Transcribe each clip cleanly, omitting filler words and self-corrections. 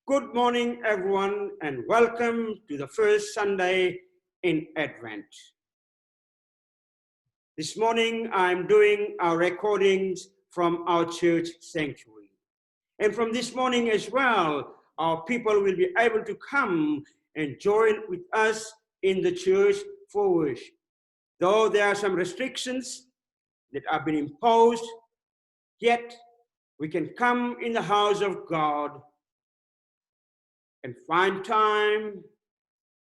Good morning, everyone, and welcome to the first Sunday in Advent. This morning, I'm doing our recordings from our church sanctuary. And from this morning as well, our people will be able to come and join with us in the church for worship. Though there are some restrictions that have been imposed, yet we can come in the house of God and find time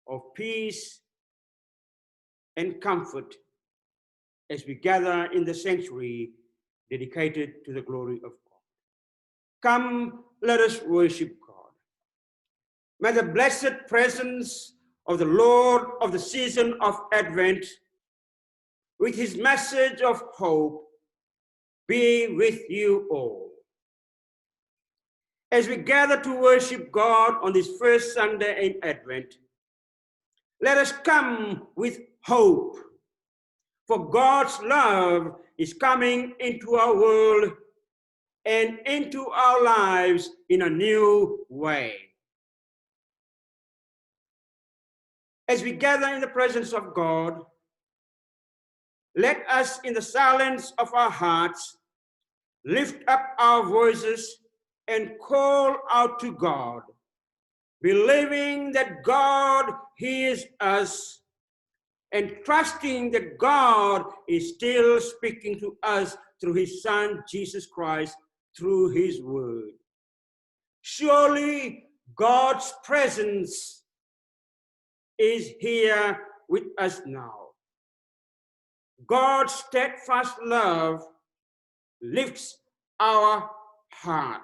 of peace and comfort as we gather in the sanctuary dedicated to the glory of God. Come, let us worship God. May the blessed presence of the Lord of the season of Advent, with his message of hope, be with you all. As we gather to worship God on this first Sunday in Advent, let us come with hope. For God's love is coming into our world and into our lives in a new way. As we gather in the presence of God, let us, in the silence of our hearts, lift up our voices and call out to God, believing that God hears us and trusting that God is still speaking to us through his Son, Jesus Christ, through his word. Surely God's presence is here with us now. God's steadfast love lifts our heart.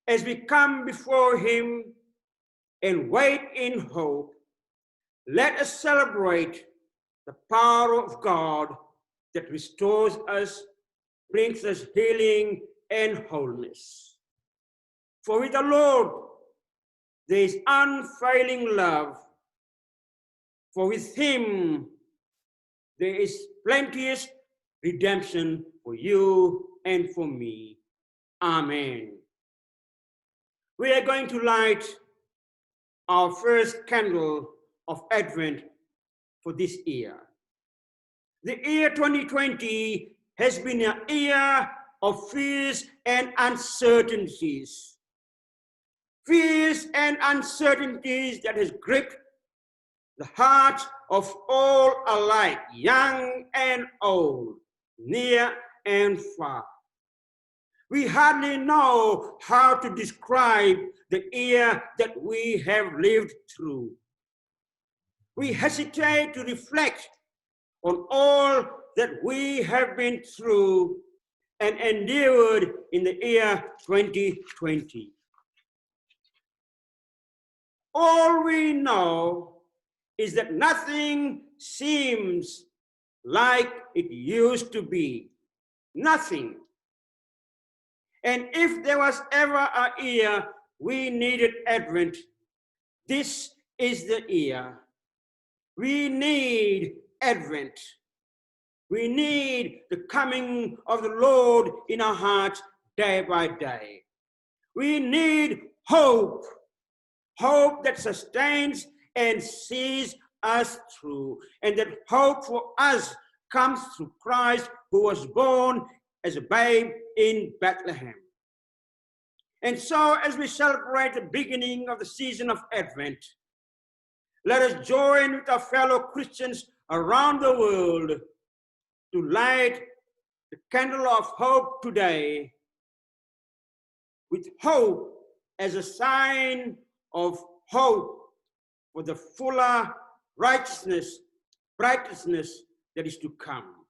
As we come before him and wait in hope, let us celebrate the power of God that restores us, brings us healing and wholeness. For with the Lord there is unfailing love. For with him there is plenteous redemption for you and for me. Amen. We are going to light our first candle of Advent for this year. The year 2020 has been an year of fears and uncertainties. Fears and uncertainties that has gripped the hearts of all alike, young and old, near and far. We hardly know how to describe the year that we have lived through. We hesitate to reflect on all that we have been through and endured in the year 2020. All we know is that nothing seems like it used to be. Nothing. And if there was ever a year we needed Advent, this is the year. We need Advent. We need the coming of the Lord in our hearts day by day. We need hope, hope that sustains and sees us through, and that hope for us comes through Christ, who was born as a babe in Bethlehem. And so, as we celebrate the beginning of the season of Advent, let us join with our fellow Christians around the world to light the candle of hope today, with hope as a sign of hope for the fuller righteousness that is to come.